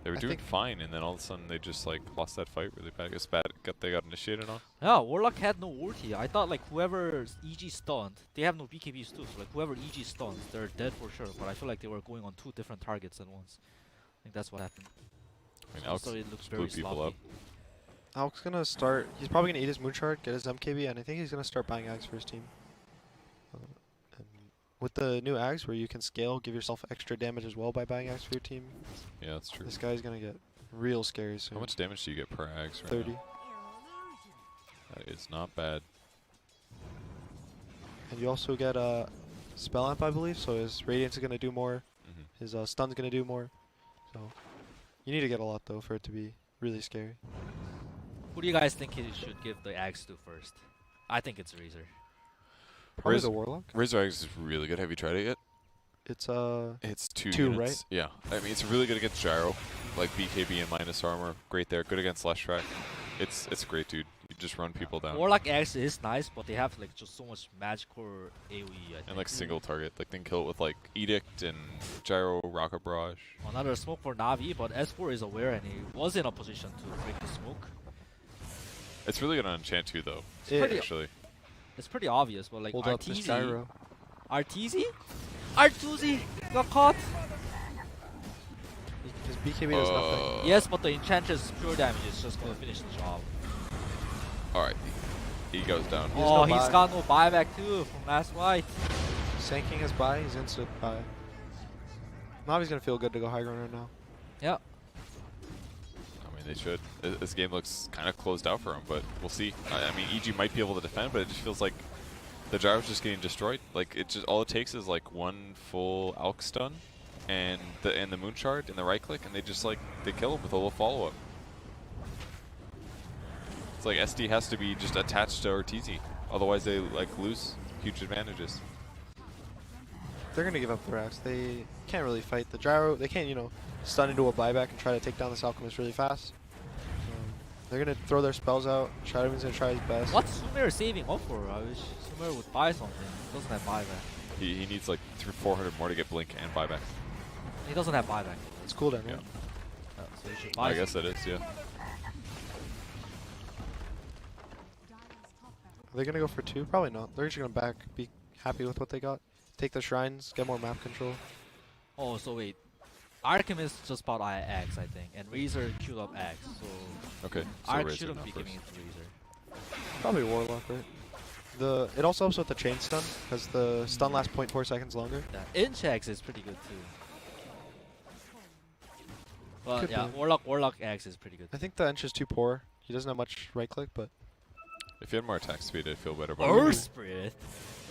They were I doing think- fine, and then all of a sudden they just like lost that fight really bad. I guess they got initiated on. Yeah, Warlock had no ulti. I thought like whoever EG stunned, they have no BKBs too. So like whoever EG stuns, they're dead for sure. But I feel like they were going on 2 different targets at once. I think that's what happened. I mean, Also, Alex it looks blew very people sloppy. up. Alk's gonna start. He's probably gonna eat his Moonshard, get his MKB, and I think he's gonna start buying Ags for his team. And with the new Ags, where you can scale, give yourself extra damage as well by buying Ags for your team, Yeah, that's true. this guy's gonna get real scary soon. How much damage do you get per axe right 30. now? That is not bad. And you also get a Spell Amp, I believe, so his Radiance is gonna do more, Hmm. his Stun's gonna do more. So you need to get a lot though for it to be really scary. Who do you guys think he should give the axe to first? I think it's Razor. Probably Where's- the Warlock. Razor Axe is really good. Have you tried it yet? It's It's two Two, units. Yeah. I mean, it's really good against Gyro. Like BKB and minus armor. Great there. Good against Slash Track. It's great, dude. You just run people down. Warlock axe is nice, but they have like just so much magical AoE. I think. And like single target. Like they can kill it with like Edict and Gyro, Rocket Barrage. Another smoke for Navi, but S4 is aware and he was in a position to break the smoke. It's really good on Enchant too, though. pretty- Actually. It's pretty obvious, but like hold up this Arteezy, gyro. Arteezy got caught. His BKB does nothing. Yes, but the Enchantress pure damage is just gonna finish the job. Alright. He goes down. He has Oh, no he's buy. got no buyback too from last fight. Sanking his buy, he's instant buy. Navi's gonna feel good to go high ground right now. Yeah. I mean, they should. This game looks kind of closed out for him, but we'll see. I mean, EG might be able to defend, but it just feels like the Gyro's just getting destroyed. Like it just all it takes is like one full Alk stun, and the Moonshard and the right click, and they just like they kill him with a little follow up. It's like SD has to be just attached to Arteezy, otherwise they like lose huge advantages. They're gonna give up the racks. They can't really fight the gyro. They can't, stun into a buyback and try to take down this alchemist really fast. They're gonna throw their spells out. Shadowman's gonna try his best. What's Sumer saving up for? I wish Sumer would buy something. He doesn't have buyback. He needs like 400 more to get blink and buyback. He doesn't have buyback. It's cooldown, right? Yeah. So he should buy I guess that is, yeah. Are they gonna go for 2? Probably not. They're just gonna be happy with what they got. Take the shrines, get more map control. Oh, so wait. Alchemist just bought Axe, I think, and Razor queued up Axe, so Okay. So Arc Razor shouldn't now be first. giving it to Razor. Probably Warlock, right? It also helps with the chain stun, because the stun lasts 0.4 seconds longer. Yeah, Inch Axe is pretty good too. Well, Could yeah, be. Warlock Axe is pretty good. I think the Ench is too poor. He doesn't have much right click, but If you had more attack speed, I'd feel better about Earth it. Spirit.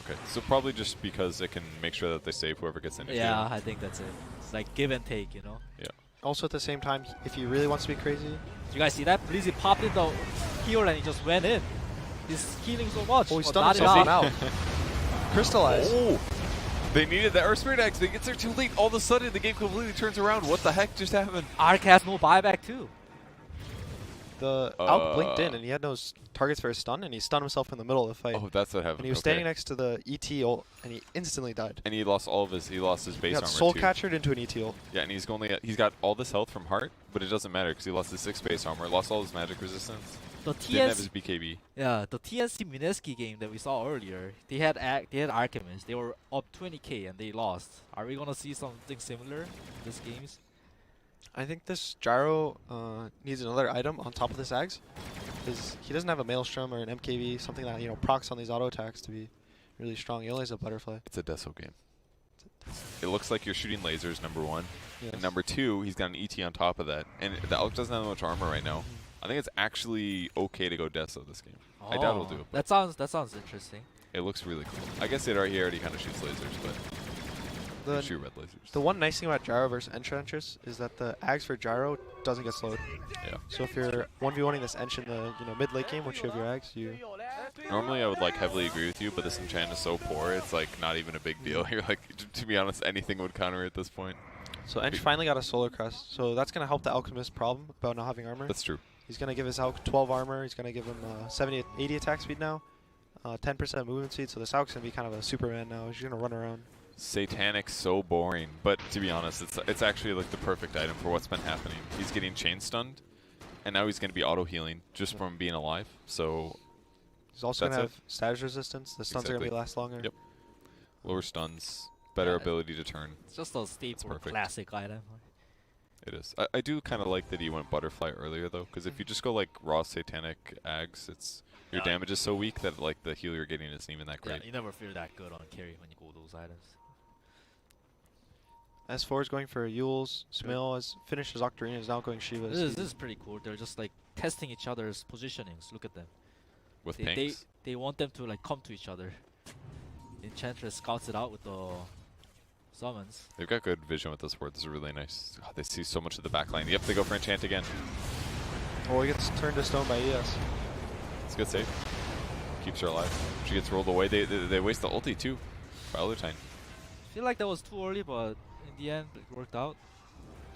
Okay, so probably just because it can make sure that they save whoever gets in. Yeah, I think that's it. It's like give and take, you know. also at the same time, if he really wants to be crazy, Did you guys see that? Blizzy popped in the heal and he just went in. He's healing so much. oh, he but stunned not himself enough. out. Crystallize. Oh! They needed that Earth Spirit Axe. They get there too late. All of a sudden, the game completely turns around. What the heck just happened? Arc has no buyback too. The Alk blinked in, and he had no targets for his stun, and he stunned himself in the middle of the fight. Oh, that's what happened. And he was okay. standing next to the ET ult, and he instantly died. And he lost all of his. He lost his He base got armor soul too. captured into an ET ult. Yeah, and he's got all this health from heart, but it doesn't matter because he lost his 6 base armor, lost all his magic resistance, The didn't have his TNC, BKB. yeah, the TNC Mineski game that we saw earlier, they had Archimist. They were up 20k and they lost. Are we gonna see something similar in this games? I think this Gyro needs another item on top of this Ags. He doesn't have a Maelstrom or an MKV, something that procs on these auto attacks to be really strong. He only has a Butterfly. It's a Deso game. it looks like you're shooting lasers, number one. Yes. And number two, he's got an ET on top of that. And the Elk doesn't have much armor right now. I think it's actually okay to go Deso this game. I doubt he'll do it. That sounds interesting. It looks really cool. I guess he already kind of shoots lasers, but he can shoot red lasers. The one nice thing about Gyro versus Enchantress is that the Ags for Gyro doesn't get slowed. Yeah. So if you're 1v1ing this Ench in the mid late game, once you have your Ags, you. Normally I would like heavily agree with you, but this enchant is so poor, it's like not even a big deal. You're like, to be honest, anything would counter at this point. So Ench finally got a Solar Crest, so that's gonna help the Alchemist problem about not having armor. That's true. He's gonna give his Alch 12 armor. He's gonna give him 70, 80 attack speed now, 10% movement speed. So this Alch's gonna be kind of a Superman now. He's gonna run around. Satanic, so boring, but to be honest, it's actually like the perfect item for what's been happening. He's getting chain stunned, and now he's gonna be auto healing just from being alive. So he's also gonna have status resistance. The stuns are gonna last longer. Yep. Lower stuns, better ability to turn. It's just a staple classic item. It is. I do kind of like that he went Butterfly earlier though, because if you just go like raw Satanic Ags, your damage is so weak that like the heal you're getting isn't even that great. Yeah, you never feel that good on carry when you go those items. S4 is going for Yules. Smil has finished his Octarine, is now going Shiva. This is pretty cool. They're just like testing each other's positionings. Look at them. With Pinks? They want them to like come to each other. Enchantress scouts it out with the summons. They've got good vision with this ward. This is really nice. God, they see so much of the backline. Yep, they go for enchant again. Oh, he gets turned to stone by ES. It's a good save. Keeps her alive. She gets rolled away. They waste the ulti too. Valentine. I feel like that was too early, but in the end it worked out.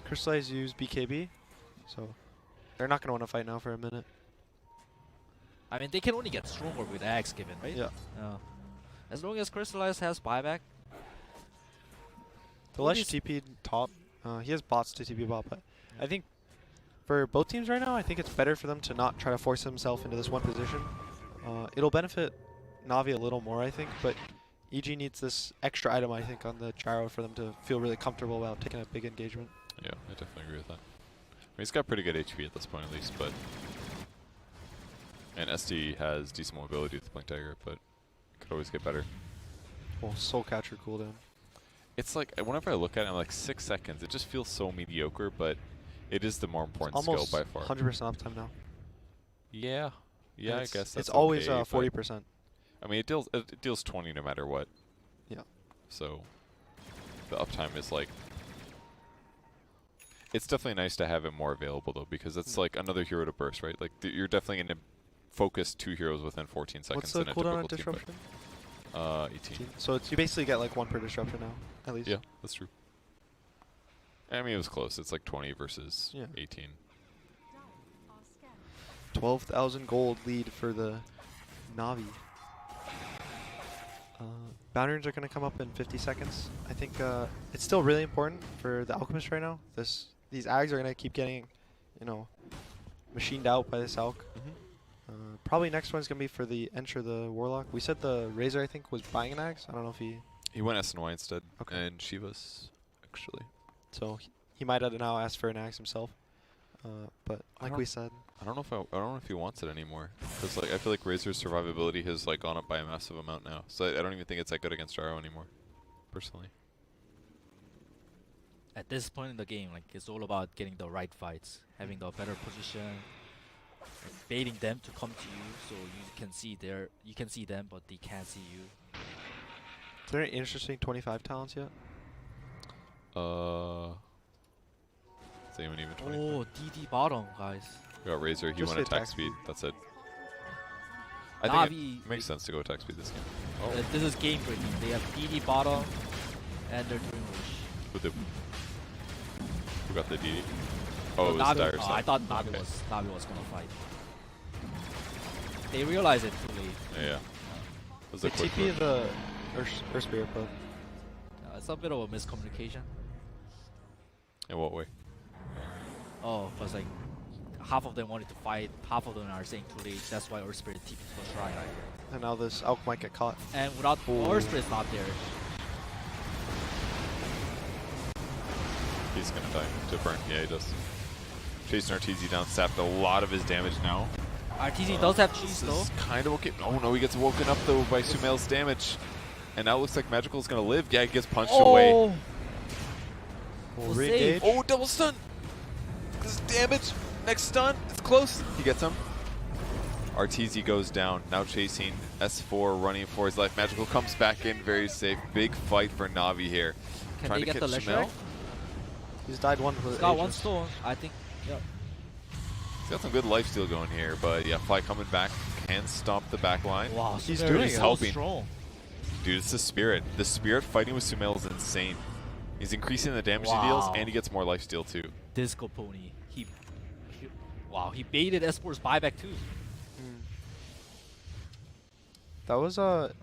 Crystallize use BKB, so they're not gonna want to fight now for a minute. I mean, they can only get stronger with Axe given, right? Yeah. As long as Crystallize has buyback. The Lesh TP top. He has bots to TP bot, but I think for both teams right now, I think it's better for them to not try to force himself into this one position. It'll benefit Navi a little more, I think, but EG needs this extra item, I think, on the Gyro for them to feel really comfortable about taking a big engagement. Yeah, I definitely agree with that. I mean, he's got pretty good HP at this point, at least, but... And SD has decent mobility with Blink Dagger, but could always get better. Oh, Soul Catcher cooldown. It's like, whenever I look at it, I'm like 6 seconds. It just feels so mediocre, but it is the more important skill by far. 100% uptime now. Yeah. Yeah, I guess that's it's always okay, 40%. I mean, it deals 20 no matter what. Yeah. So the uptime is like, it's definitely nice to have it more available though, because it's like another hero to burst, right? Like you're definitely going to focus 2 heroes within 14 seconds. What's the cooldown on disruption? 18. So you basically get like 1 per disruption now, at least. Yeah, that's true. I mean, it was close. It's like 20 versus 18. 12,000 gold lead for the Navi. Boundary runes are going to come up in 50 seconds. I think it's still really important for the Alchemist right now. These Ags are going to keep getting, machined out by this Alch. Probably next one's going to be for the Enter the Warlock. We said the Razor, I think, was buying an Axe. I don't know if he went SNY instead. Okay. And Shiva's, actually. So he might have now asked for an Axe himself. But like we said, I don't know if he wants it anymore, because like I feel like Razor's survivability has like gone up by a massive amount now. So I don't even think it's that good against Gyro anymore, personally. At this point in the game, like it's all about getting the right fights, having the better position, and baiting them to come to you, so you can see them, but they can't see you. Is there any interesting 25 talents yet? Is anyone even 25? Oh, DD bottom, guys. We got Razor. He Just went attack speed. That's it. I think it makes sense to go attack speed this game. Oh. This is game breaking. They have DD bottom, and they're doing Who got the DD? Oh, it was Navi. Dire Oh, I thought Navi was gonna fight. They realized it too late. Yeah. Was They a quick TP move. the Earth Spirit Probe. It's a bit of a miscommunication. In what way? Oh, because like half of them wanted to fight, half of them are saying too late. That's why Earth Spirit TP was right. And now this Alch might get caught. And without Earth Spirit's not there. He's gonna die to burn. Yeah, he does. Chasing RTZ down, sapped a lot of his damage now. RTZ does have cheese though. Kind of okay. Oh no, he gets woken up though by Sumail's damage. And now it looks like Magical's gonna live. Yeah, he gets punched away. Oh, We'll save. re-engage. Oh, double stun! This is damage. Next stun. It's close. He gets him. Arteezy goes down. Now chasing S4, running for his life. Magical comes back in, very safe. Big fight for Navi here. Can Trying they to get the catch Leshrac? Shamel. He's died one with He's got one Aegis. stone. I think. Yep. He's got some good lifesteal going here, but yeah, Fly coming back. Can stomp the back line. Wow, He's Sumer doing is it. so Helping. strong. Dude, it's the Spirit. The Spirit fighting with Sumail is insane. He's increasing the damage he Wow. deals, and he gets more lifesteal too. Disco Pony. Wow, he baited S4's buyback too. That was it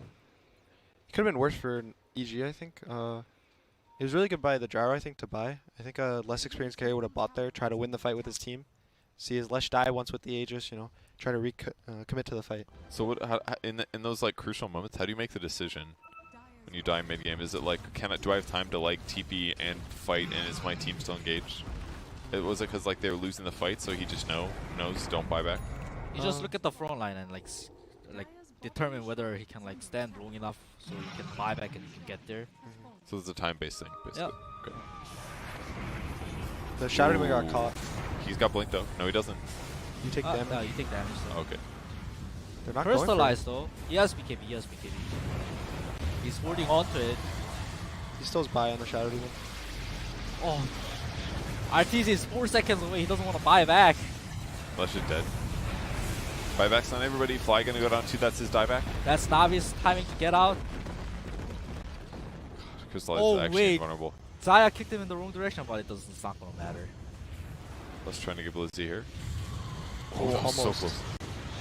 could have been worse for EG, I think. It was really good by the Gyro, I think, to buy. I think a less experienced carrier would have bought there, try to win the fight with his team. See his Lesh die once with the Aegis, you know, try to commit to the fight. So what? How, in those like crucial moments, how do you make the decision when you die mid game? Is it like, do I have time to like TP and fight, and is my team still engaged? Was it because like they were losing the fight, so he just knows don't buy back? You just look at the front line and like determine whether he can like stand long enough so he can buy back and he can get there. So it's a time-based thing, basically. Yep. Okay. The Shadow Demon got Ooh. caught. He's got blink though. No, he doesn't. You take damage. No, you take damage. So. Okay. They're not going for it. Personalized though. He has BKB. He has BKB. He's holding on to it. He still's buy on the Shadow Demon. Oh. Arteezy is 4 seconds away. He doesn't want to buy back. Lesh is dead. Buybacks on everybody. Fly gonna go down 2. That's his dieback. That's Navi's timing to get out. Crystal Oh, is actually wait. invulnerable. Zaya kicked him in the wrong direction, but it's not gonna matter. Let's try to get Blizzy here. Oh, that was so almost. close.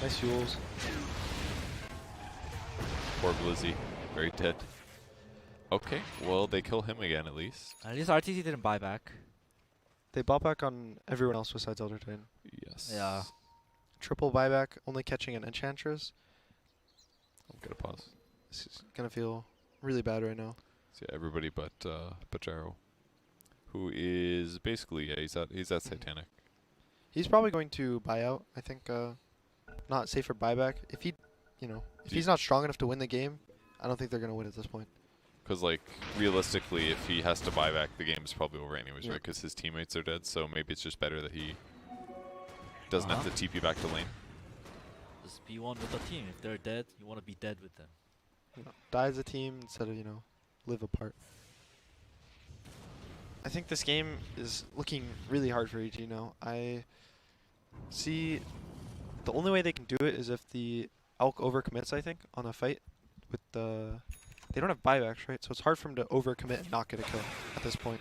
Nice fuels. Poor Blizzy. Very dead. Okay, well, they kill him again at least. At least Arteezy didn't buy back. They bought back on everyone else besides Elder Titan. Yes. Yeah. Triple buyback, only catching an Enchantress. I'm gonna pause. This is gonna feel really bad right now. So yeah, everybody but Gyro, who is basically, yeah, he's at Satanic. He's probably going to buy out. I think not safe for buyback. If he, you know, if he's not strong enough to win the game, I don't think they're gonna win at this point. Because like realistically, if he has to buy back, the game is probably over anyways, Yeah. right? Because his teammates are dead. So maybe it's just better that he doesn't have to TP back to lane. Just be one with the team. If they're dead, you want to be dead with them. You know, die as a team instead of, you know, live apart. I think this game is looking really hard for EG now. I see the only way they can do it is if the Elk overcommits, I think, on a fight with the... They don't have buybacks, right? So it's hard for them to overcommit and not get a kill at this point.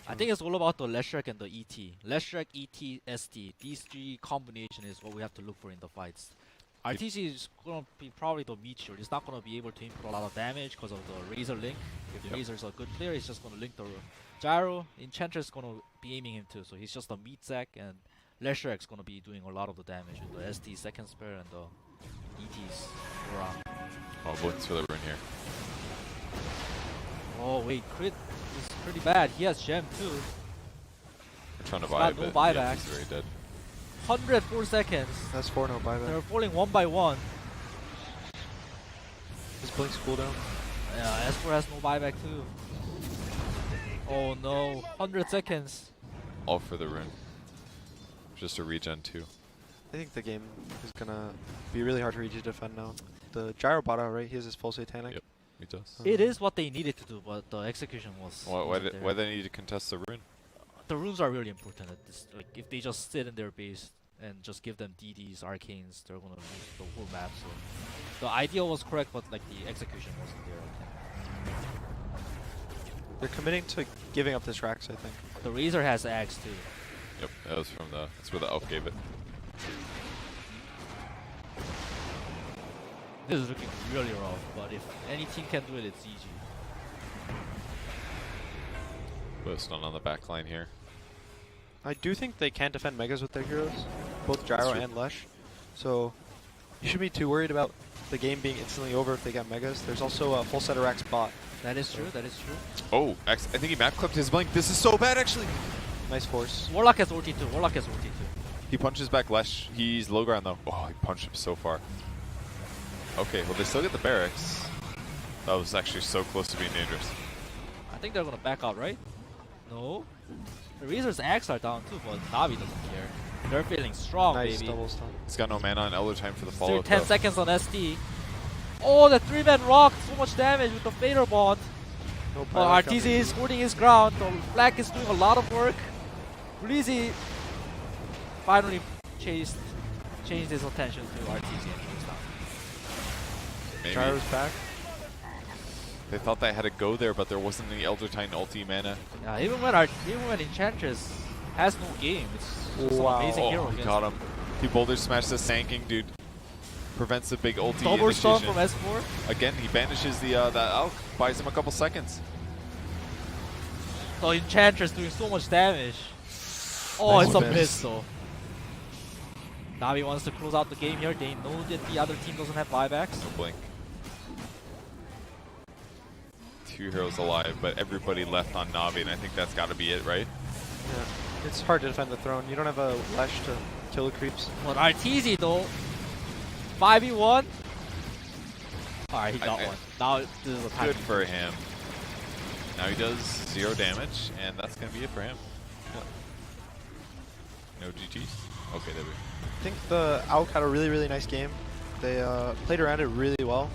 I think it's all about the Leshrac and the ET. Leshrac, ET, ST. These three combination is what we have to look for in the fights. RTC is going to be probably the meteor. He's not going to be able to input a lot of damage because of the Razor link. If the Razor's a good player, he's just going to link the Gyro. Enchantress is going to be aiming him too, so he's just a meat sack, and Leshrac's going to be doing a lot of the damage with the ST second spare and the ET's aura. Oh, Blitz for the rune here. Oh wait, crit is pretty bad. He has gem too. We're trying to He's buy got a no bit. buyback. Yeah, he's very dead. 104 seconds. That's 4 no buyback. They're falling one by one. His Blink's cooldown. Yeah, S4 has no buyback too. Oh no, 100 seconds. All for the rune. Just a regen too. I think the game is gonna be really hard for EG to defend now. The Gyro bought out, right? He has his full Satanic. Yep. He does. It is what they needed to do, but the execution was. Why wasn't there. why they need to contest the rune? The runes are really important at this. Like, if they just sit in their base and just give them DDs, arcanes, they're gonna lose the whole map. So the idea was correct, but like the execution wasn't there. They're committing to giving up this Rax, I think. The Razor has Axe too. Yep, that was from the. That's where the elf gave it. This is looking really rough, but if any team can do it, it's EG. Boast on the back line here. I do think they can defend Megas with their heroes, both Gyro true. and Lesh. So you shouldn't be too worried about the game being instantly over if they get Megas. There's also a full set of Rax bot. That is true. That is true. Oh, I think he map clipped his blink. This is so bad actually. Nice force. Warlock has ulti too. Warlock has ulti too. He punches back Lesh. He's low ground though. Oh, he punched him so far. Okay, well they still get the barracks. That was actually so close to being dangerous. I think they're gonna back out, right? No. The Razor's X are down too, but Navi doesn't care. They're feeling strong, Nice baby. double stun. He's got no mana and Elder Time for the Still follow. 10 seconds on SD. Oh, the 3-man rock! So much damage with the Fader Bond. No Well, panic RTZ on is holding his ground. The Black is doing a lot of work. Breezy finally changed his attention to RTZ and goes down. Maybe Gyro's back. they thought they had to go there, but there wasn't any Elder Time ulti mana. Yeah, even when Enchantress has no game, it's just an Wow. amazing hero Oh, he against got him. He boulder smashed the Sanking, dude. Prevents the big ulti Double stun initiation. from S4. Again, he banishes the that Alk, buys him a couple seconds. So Enchantress doing so much damage. Oh, Nice it's a miss. miss though. Navi wants to close out the game here. They know that the other team doesn't have buybacks. No blink. 2 heroes alive, but everybody left on Navi, and I think that's got to be it, right? Yeah. It's hard to defend the throne. You don't have a Lesh to kill the creeps. But RTZ though, 5v1. Alright, he got I- one. Now this is a time. Good for him. Now he does 0 damage, and that's going to be it for him. No GGs? Okay, there we go. I think the Auk had a really, really nice game. They played around it really well.